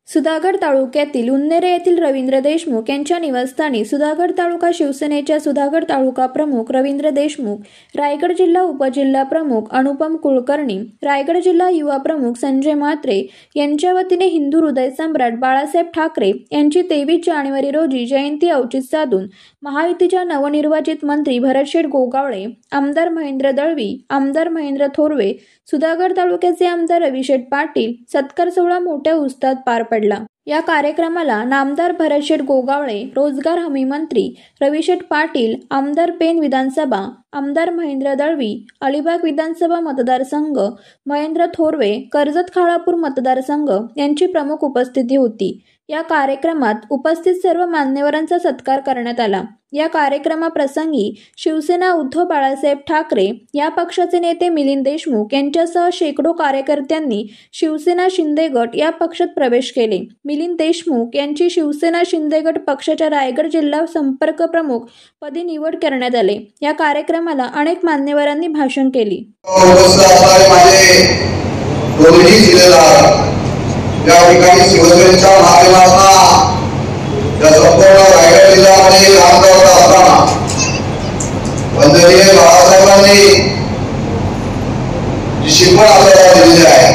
सुधागड तालुक्यातील उन्नेरे येथील रवींद्र देशमुख यांच्या निवासस्थानी सुधागड तालुका शिवसेनेच्या सुधागड तालुका प्रमुख रवींद्र देशमुख, रायगड जिल्हा उपजिल्हा प्रमुख अनुपम कुलकर्णी, रायगड जिल्हा युवा प्रमुख संजय म्हात्रे यांच्या वतीने हिंदू हृदय सम्राट बाळासाहेब ठाकरे यांची 23 जानेवारी रोजी जयंती औचित्य साधून महायुतीच्या नवनिर्वाचित मंत्री भरतशेठ गोगावळे, आमदार महेंद्र दळवी, आमदार महेंद्र थोरवे, सुधागड तालुक्याचे आमदार रविशेठ पाटील सत्कार सोहळा मोठ्या उत्साहात पार पडला। या कार्यक्रमाला नामदार भरतशेठ गोगावळे, रोजगार हमी मंत्री रविशेठ पाटील, आमदार पेन विधानसभा, आमदार महेंद्र दळवी, अलिबाग विधानसभा मतदारसंघ, महेंद्र थोरवे, कर्जत खालापूर मतदारसंघ यांची प्रमुख उपस्थिती होती। या कार्यक्रमात उपस्थित सर्व मान्यवरांचा सत्कार करण्यात आला। या कार्यक्रमाप्रसंगी शिवसेना उद्धव बाळासाहेब ठाकरे या पक्षाचे नेते मिलिंद देशमुख यांच्यासह शेकडो कार्यकर्त्यांनी शिवसेना शिंदे गट या पक्षात प्रवेश केले। मिलिंद देशमुख यांची शिवसेना शिंदे गट पक्षाच्या रायगड जिल्हा संपर्क प्रमुख पदी निवड करण्यात आले। या कार्यक्रमाला अनेक मान्यवरांनी भाषण केली। या ठिकाणी शिवसेनेच्या माध्यमातून या संपूर्ण रायगड जिल्ह्यामध्ये काम करत असताना वंदनीय बाळासाहेबांनी जी शिकवण आपल्याला दिलेली आहे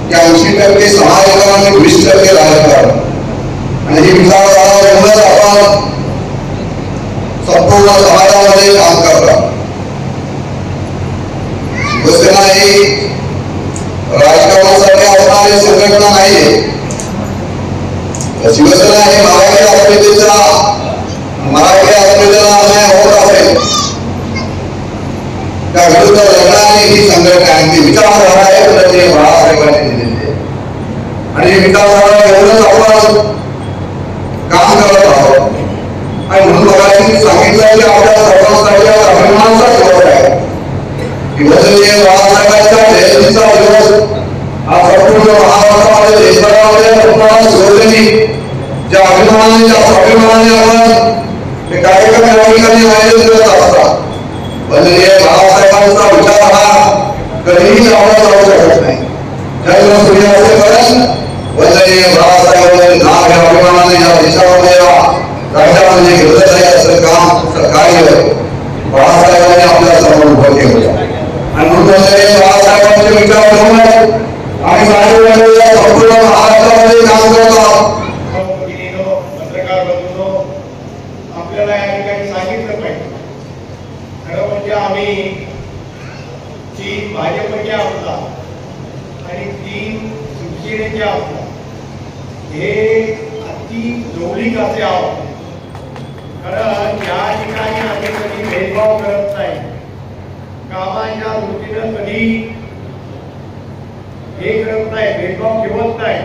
की 80% समाजामध्ये 20% राजकारण आणि ही विचारधारा घेऊनच आपण संपूर्ण समाजामध्ये काम करतात। शिवसेना ही राजकारणासाठी असणारी संघटना नाहीये। शिवसेना ही मराठी अस्मितेला अन्याय होत असेल त्या विरुद्ध लढणारी ही संघटना आहे। ती विचारधारा आहे वंदनीय बाळासाहेबांनी दिलेली आहे आणि ही विचारधारा घेऊनच आपण काम करत आहोत। आणि म्हणून मगाशी सांगितलं की आपल्या सर्वांसाठी अभिमानाचा दिवस आहे की वंदनीय बाळासाहेबांच्या जयंतीचा दिवस हा संपूर्ण महाराष्ट्रामध्ये देशभरामध्ये शिवसैनिक ज्या अभिमानाने आपण हे कार्यक्रम या ठिकाणी आयोजित करत असतात। वंदनीय बाळासाहेबांचा विचार हा कधीही आवडत जाऊ शकत नाही। ज्यावेळेला सूर्य असेपर्यंत वंदनीय बाळासाहेबांचे नाव या अभिमानाने या देशामध्ये राज्यामध्ये घेतलं जाईल असं काम कार्य बाळासाहेबांनी आपल्या समोर उभं केलं आणि म्हणून वंदनीय बाळासाहेबांचे विचार घेऊन आणि संपूर्ण महाराष्ट्रामध्ये काम करत आहोत। पत्रकार बंधूंनो, आपल्याला या ठिकाणी सांगितलं पाहिजे खरं म्हणजे आम्ही 3 भाजपचे आमदार आणि 3 शिवसेनेचे आमदार हे अति जवळीक असे आहोत। कारण या ठिकाणी आम्ही कधी भेदभाव करत नाही, कामाच्या दृष्टीनं कधी हे करत नाही, भेदभाव ठेवत नाही।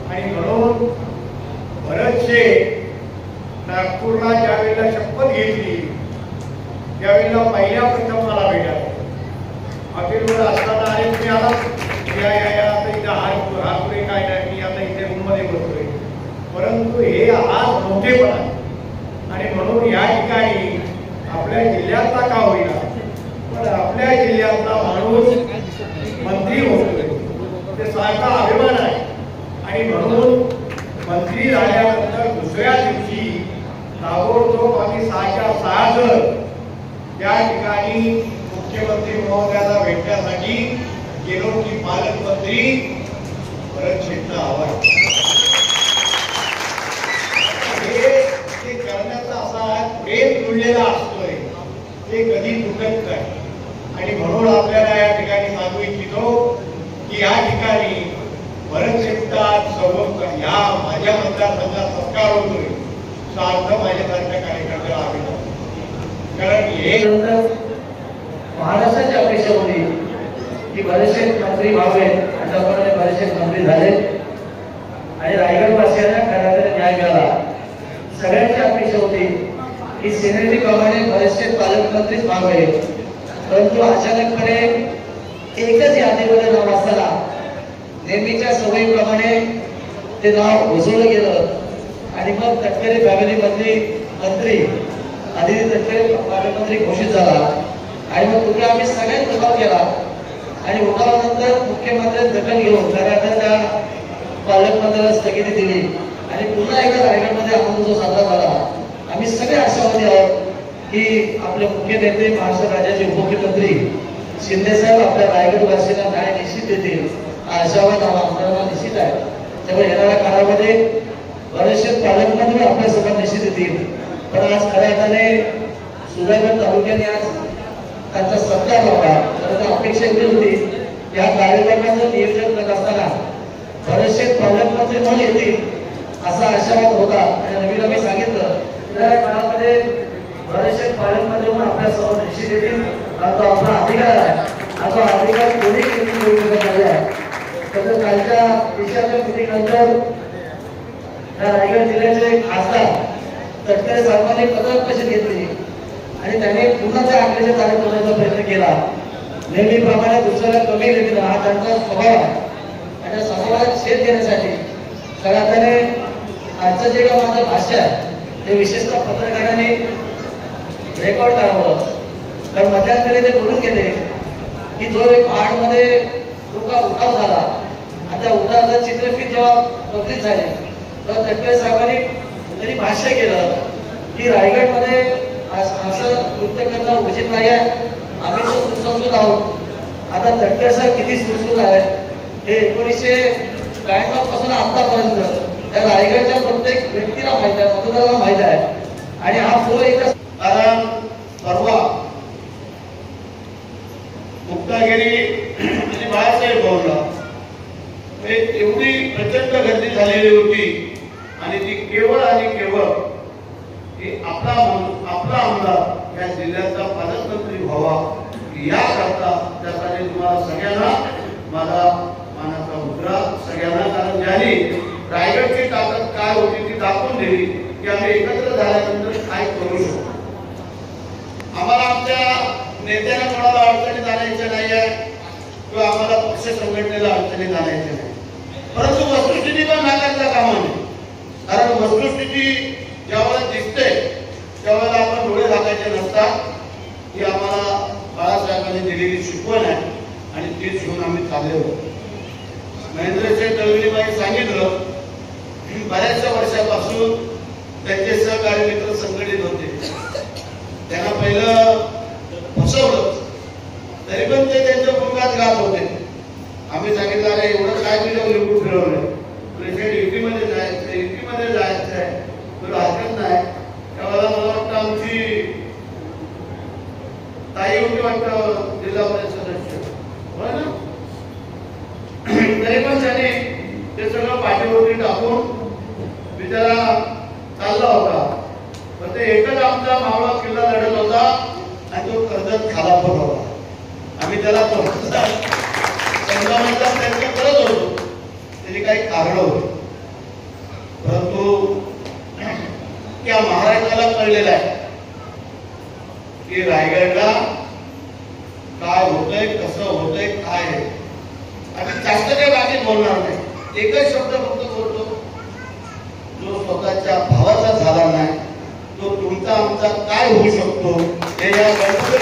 आणि म्हणून भरतशेठ नागपूरला ज्या वेळेला शपथ घेतली त्यावेळेला पहिल्या प्रथम मला भेटायला हॉटेलवर असताना अरे तुम्ही आला या आता इथे हा पुढे काय नाही, मी आता इथे रूममध्ये बसतोय, परंतु हे आज मोठेपण आहे। आणि म्हणून या ठिकाणी आपल्या जिल्ह्यातला का होईना पण आपल्या जिल्ह्यातला माणूस मंत्री होतोय ते सारखा अभिमान आहे। आणि म्हणून मंत्री झाल्यानंतर दुसऱ्या दिवशी ताबडतोब आम्ही 6च्या 6 त्या ठिकाणी मुख्यमंत्री महोदयाला भेटण्यासाठी गेलो की पालकमंत्री भरतशेठचा आवाज हे करण्याचा असा प्रेम जुळलेला असतोय ते कधी तुटत नाही। आणि म्हणून आपल्याला या ठिकाणी सांगू इच्छितो की या ठिकाणी भरतशेठचा या माझ्या मतदारसंघात सत्कार होतोय सार्थ माझ्यासारख्या कार्यकर्त्याला अभिनंदन। कारण हे महाराष्ट्राची अपेक्षा होती की भरतशेठ मंत्री व्हावे आणि त्याप्रमाणे भरतशेठ मंत्री झाले आणि रायगड वासियांना खऱ्या न्याय मिळाला। सगळ्यांची अपेक्षा होती की सेनेप्रमाणे भरतशेठ पालकमंत्रीच व्हावे, परंतु अचानकपणे एकच यादीमध्ये नाव असताना नेहमीच्या सवयीप्रमाणे ते नाव घोषवलं गेलं आणि मग तटकरे फॅमिली मंत्री आदिती तटकरे पालकमंत्री घोषित झाला। आणि मग कुठे आम्ही सगळ्यांनी उठाव केला आणि उठावानंतर मुख्यमंत्री दखल घेऊन खऱ्या पालकमंत्र्याला स्थगिती दिली आणि पुन्हा एकदा रायगडमध्ये आनंदोत्सव साजरा झाला. आम्ही सगळे आशावादी आहोत की आपले मुख्य नेते महाराष्ट्र राज्याचे उपमुख्यमंत्री शिंदे साहेब आपल्या रायगड वासींना न्याय निश्चित देतील. आशावाद आमदारांना निश्चित आहे. त्यामुळे येणाऱ्या काळामध्ये बरेचसे पालकमंत्री आपल्यासोबत निश्चित येतील. पण आज खऱ्या अर्थाने सुधागड तालुक्याने आज त्यांचा सत्कार लावला. तर अपेक्षा एवढी होती या कार्यक्रमाचं नियोजन करत असताना बरेचसे पालकमंत्री म्हणून येतील असा आशावाद होता. आणि नवीन आम्ही सांगितलं त्या काळामध्ये बरेचसे पालकमंत्री म्हणून आपल्यासमोर निश्चित येतील. तो आपला अधिकार आहे. तो अधिकार कोणी झालेला आहे. तसं कालच्या देशाच्या मिटिंगनंतर रायगड जिल्ह्याचे खासदार तटकरे साहेबांनी पत्रक परिषद घेतली आणि त्यांनी पुन्हा त्या आकड्याच्या तारीख करण्याचा प्रयत्न केला. नेहमीप्रमाणे दुसऱ्याला कमी लेखन हा त्यांचा स्वभाव आहे. आणि त्या स्वभावाला छेद देण्यासाठी खऱ्या अर्थाने आजचं जे काही माझं भाष्य आहे ते विशेषतः पत्रकारांनी रेकॉर्ड करावं. कारण मध्यंतरी ते बोलून गेले की जो एक पहाडमध्ये उठाव झाला आणि त्या उठावाचं चित्रफित जेव्हा पब्लिक झाली तेव्हा तटकरे साहेबांनी त्यांनी भाष्य केलं की रायगडमध्ये असं कृत्य करणं उचित नाही आहे. आम्ही तो सुसंस्कृत आहोत. आता तटकरे साहेब किती सुसंस्कृत आहेत हे 1992 पासून आतापर्यंत त्या रायगडच्या प्रत्येक व्यक्तीला माहित आहे, मतदाराला माहित आहे. आणि हा पूर्व एकच कारण परवा मुक्तागिरी आणि बाळासाहेब भवनला एवढी प्रचंड गर्दी झालेली होती आणि ती केवळ आणि केवळ आपला आमदार या जिल्ह्याचा पालकमंत्री व्हावा याकरता. त्यासाठी तुम्हाला सगळ्यांना माझा मानाचा मुद्रा सगळ्यांना. कारण ज्यांनी रायगडची ताकद काय होती ती दाखवून दिली की आम्ही एकत्र झाल्यानंतर काय करू शकतो. आम्हाला आमच्या नेत्यांना कोणाला अडचणी जाण्याच्या नाही आहे किंवा आम्हाला पक्ष संघटनेला अडचणी जाण्याच्या नाही. परंतु वस्तुस्थिती पण नाकारता कामा नये. कारण वस्तुस्थिती ज्यावेळेला दिसते त्यावेळेला आपण डोळे झाकायचे नसतात. ही आम्हाला बाळासाहेबांनी दिलेली शिकवण आहे आणि तीच घेऊन आम्ही चालले होतो. महेंद्रसिंह तळवलीबाई सांगितलं की बऱ्याचशा वर्षापासून त्यांचे सहकारी मित्र संघटित होते. त्यांना पहिलं फसवलं तरी पण ते त्यांच्या मुलगात गात होते. आम्ही सांगितलं अरे एवढं काय केलं लिंबू फिरवलं युतीमध्ये जायचं युतीमध्ये जायचं आहे तुला हरकत नाही. त्यावेळेला मला वाटतं आमची ताई होती वाटतं जिल्हा परिषद सदस्य होय ना. तरी पण त्याने ते सगळं पाठीवरती टाकून मी त्याला चालला होता. पण ते एकच आमचा मावळा किल्ला लढत होता आणि तो कर्जत खाला पण होता. आम्ही त्याला समजावण्याचा प्रयत्न करत होतो. त्याची काही कारण होती परंतु त्या महाराष्ट्राला कळलेलं आहे की रायगडला काय होतंय कसं होतंय काय आहे. आणि जास्त काही बाकी बोलणार नाही. एकच शब्द फक्त बोलतो जो स्वतःच्या भावाचा झाला नाही तो तुमचा आमचा काय होऊ शकतो हे या गणपती